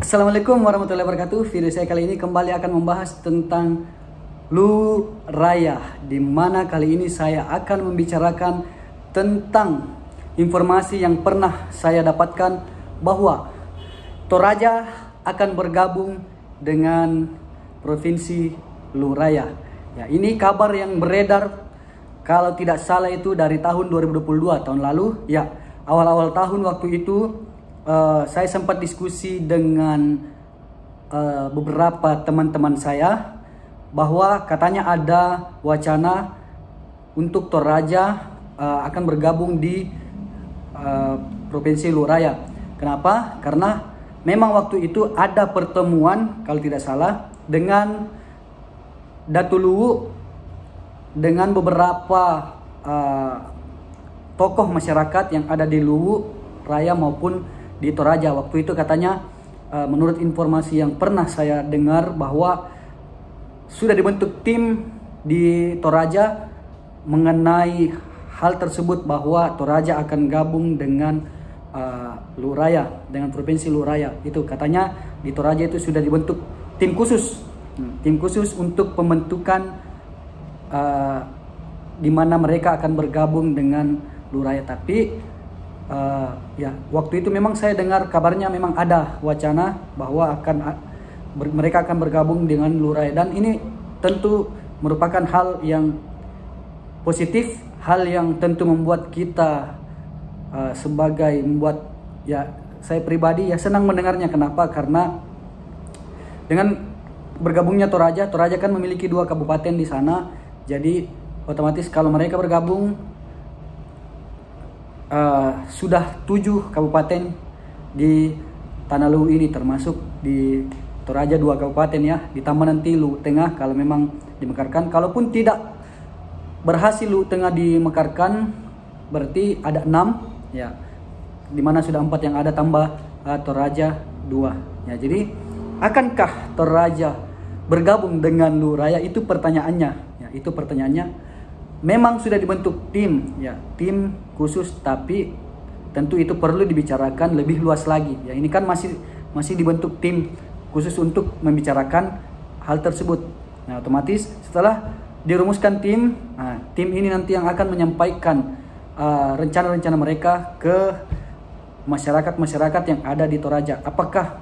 Assalamualaikum warahmatullahi wabarakatuh. Video saya kali ini kembali akan membahas tentang Lu Raya, di mana kali ini saya akan membicarakan tentang informasi yang pernah saya dapatkan bahwa Toraja akan bergabung dengan Provinsi Lu Raya. Ya, ini kabar yang beredar kalau tidak salah itu dari tahun 2022, tahun lalu. Ya, awal-awal tahun waktu itu saya sempat diskusi dengan beberapa teman-teman saya bahwa katanya ada wacana untuk Toraja akan bergabung di Provinsi Lu Raya. Kenapa? Karena memang waktu itu ada pertemuan kalau tidak salah dengan Datu Luwu dengan beberapa tokoh masyarakat yang ada di Luwu Raya maupun di Toraja. Waktu itu katanya menurut informasi yang pernah saya dengar bahwa sudah dibentuk tim di Toraja mengenai hal tersebut, bahwa Toraja akan gabung dengan Lu Raya, dengan Provinsi Lu Raya. Itu katanya di Toraja itu sudah dibentuk tim khusus, untuk pembentukan di mana mereka akan bergabung dengan Lu Raya. Tapi ya, waktu itu memang saya dengar kabarnya memang ada wacana bahwa mereka akan bergabung dengan Lu Raya, dan ini tentu merupakan hal yang positif, hal yang tentu membuat kita saya pribadi ya senang mendengarnya. Kenapa? Karena dengan bergabungnya Toraja kan memiliki 2 kabupaten di sana, jadi otomatis kalau mereka bergabung sudah 7 kabupaten di Tanah Luwu ini, termasuk di Toraja 2 kabupaten ya, ditambah nanti Luwu Tengah kalau memang dimekarkan. Kalaupun tidak berhasil Luwu Tengah dimekarkan, berarti ada 6 ya, dimana sudah 4 yang ada tambah Toraja 2 ya. Jadi akankah Toraja bergabung dengan Lu Raya? Itu pertanyaannya ya, itu pertanyaannya. Memang sudah dibentuk tim ya, tim khusus, tapi tentu itu perlu dibicarakan lebih luas lagi ya. Ini kan masih dibentuk tim khusus untuk membicarakan hal tersebut. Nah, otomatis setelah dirumuskan tim, tim ini nanti yang akan menyampaikan rencana-rencana mereka ke masyarakat yang ada di Toraja. Apakah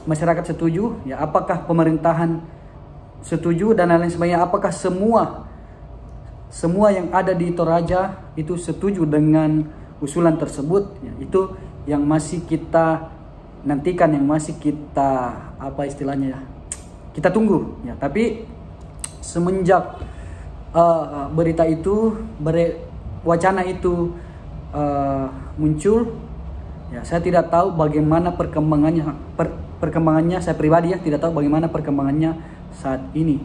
masyarakat setuju ya, apakah pemerintahan setuju dan lain sebagainya, apakah semua yang ada di Toraja itu setuju dengan usulan tersebut ya. Itu yang masih kita nantikan, yang masih kita kita tunggu ya. Tapi semenjak berita itu, wacana itu muncul ya, saya tidak tahu bagaimana perkembangannya. Saya pribadi ya tidak tahu bagaimana perkembangannya saat ini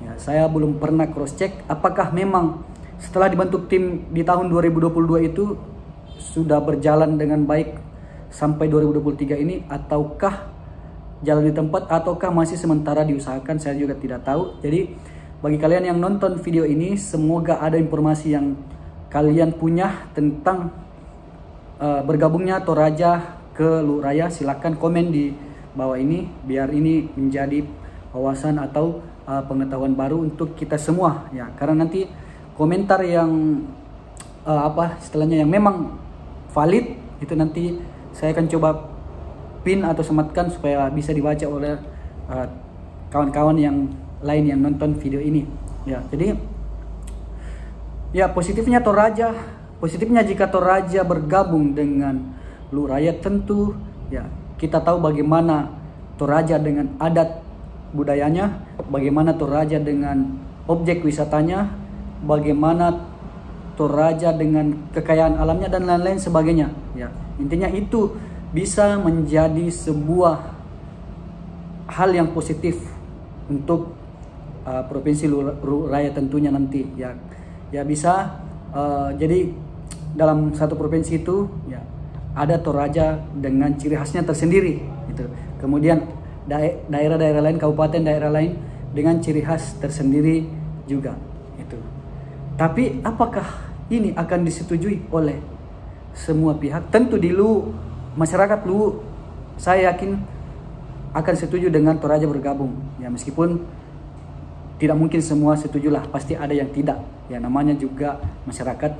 ya. Saya belum pernah cross check apakah memang setelah dibentuk tim di tahun 2022 itu sudah berjalan dengan baik sampai 2023 ini, ataukah jalan di tempat, ataukah masih sementara diusahakan. Saya juga tidak tahu. Jadi bagi kalian yang nonton video ini, semoga ada informasi yang kalian punya tentang bergabungnya Toraja ke Lu Raya. Silahkan komen di bawah ini, biar ini menjadi wawasan atau pengetahuan baru untuk kita semua ya. Karena nanti komentar yang istilahnya yang memang valid itu nanti saya akan coba pin atau sematkan supaya bisa dibaca oleh kawan-kawan yang lain yang nonton video ini ya. Jadi ya, positifnya jika Toraja bergabung dengan Lu Raya, tentu ya kita tahu bagaimana Toraja dengan adat budayanya, bagaimana Toraja dengan objek wisatanya, bagaimana Toraja dengan kekayaan alamnya dan lain-lain sebagainya ya. Intinya itu bisa menjadi sebuah hal yang positif untuk Provinsi Lu Raya tentunya nanti ya. Ya bisa jadi dalam satu provinsi itu ya ada Toraja dengan ciri khasnya tersendiri gitu. Kemudian daerah-daerah lain, kabupaten daerah lain dengan ciri khas tersendiri juga itu. Tapi apakah ini akan disetujui oleh semua pihak? Tentu di Luwu, masyarakat Luwu saya yakin akan setuju dengan Toraja bergabung. Ya meskipun tidak mungkin semua setujulah, pasti ada yang tidak. Ya namanya juga masyarakat,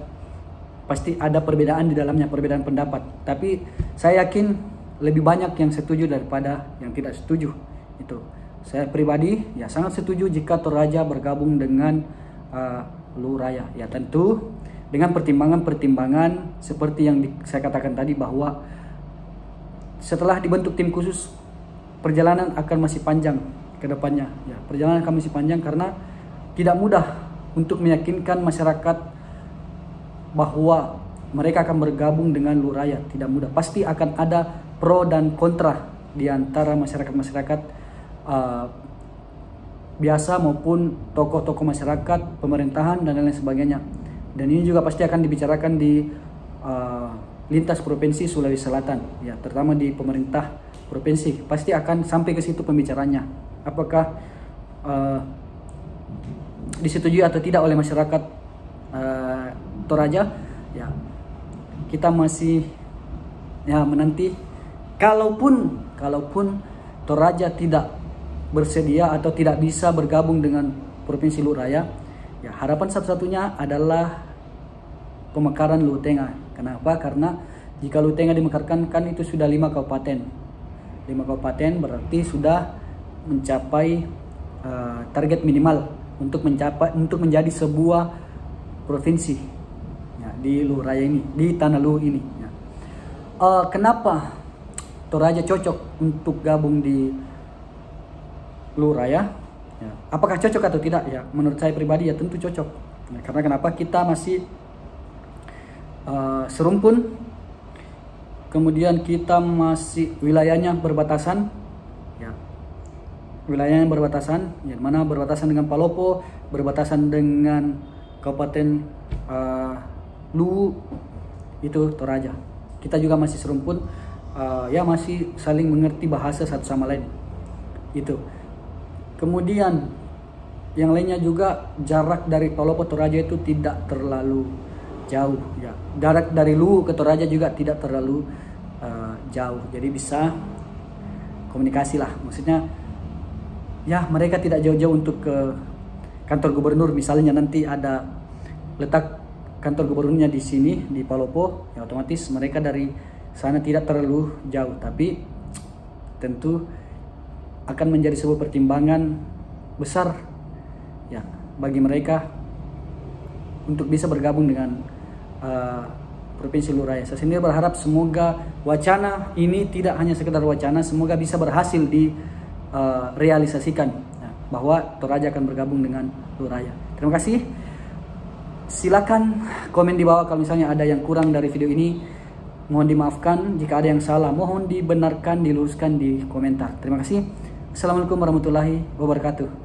pasti ada perbedaan di dalamnya, perbedaan pendapat. Tapi saya yakin lebih banyak yang setuju daripada yang tidak setuju. Itu saya pribadi ya sangat setuju jika Toraja bergabung dengan Luraya. Ya tentu dengan pertimbangan-pertimbangan seperti yang saya katakan tadi, bahwa setelah dibentuk tim khusus, perjalanan akan masih panjang ke depannya. Ya, perjalanan akan masih panjang karena tidak mudah untuk meyakinkan masyarakat bahwa mereka akan bergabung dengan Luraya. Tidak mudah. Pasti akan ada pro dan kontra di antara masyarakat-masyarakat biasa maupun tokoh-tokoh masyarakat, pemerintahan dan lain sebagainya. Dan ini juga pasti akan dibicarakan di lintas provinsi Sulawesi Selatan, ya terutama di pemerintah provinsi. Pasti akan sampai ke situ pembicaranya. Apakah disetujui atau tidak oleh masyarakat Toraja? Ya kita masih ya menanti. Kalaupun Toraja tidak bersedia atau tidak bisa bergabung dengan provinsi Luraya, ya harapan satu-satunya adalah pemekaran Lutenga. Kenapa? Karena jika Lutenga dimekarkan kan itu sudah 5 kabupaten. 5 kabupaten berarti sudah mencapai target minimal untuk menjadi sebuah provinsi ya, di Luraya ini, di Tanah Lu ini. Ya. Kenapa Toraja cocok untuk gabung di Luraya? Ya. Apakah cocok atau tidak? Ya, menurut saya pribadi ya tentu cocok. Ya, karena kenapa? Kita masih serumpun, kemudian kita masih wilayahnya berbatasan, ya wilayahnya berbatasan, ya mana berbatasan dengan Palopo, berbatasan dengan Kabupaten Luwu, itu Toraja. Kita juga masih serumpun, ya masih saling mengerti bahasa satu sama lain. Itu. Kemudian yang lainnya juga jarak dari Palopo Toraja itu tidak terlalu jauh, ya. Jarak dari Luwu ke Toraja juga tidak terlalu jauh, jadi bisa komunikasi lah. Maksudnya ya mereka tidak jauh-jauh untuk ke kantor gubernur, misalnya nanti ada letak kantor gubernurnya di sini di Palopo, ya otomatis mereka dari sana tidak terlalu jauh. Tapi tentu akan menjadi sebuah pertimbangan besar ya bagi mereka untuk bisa bergabung dengan Provinsi Luraya. Saya sendiri berharap semoga wacana ini tidak hanya sekedar wacana, semoga bisa berhasil direalisasikan ya, bahwa Toraja akan bergabung dengan Luraya. Terima kasih. Silakan komen di bawah kalau misalnya ada yang kurang dari video ini. Mohon dimaafkan jika ada yang salah, mohon dibenarkan, diluruskan di komentar. Terima kasih. Assalamualaikum warahmatullahi wabarakatuh.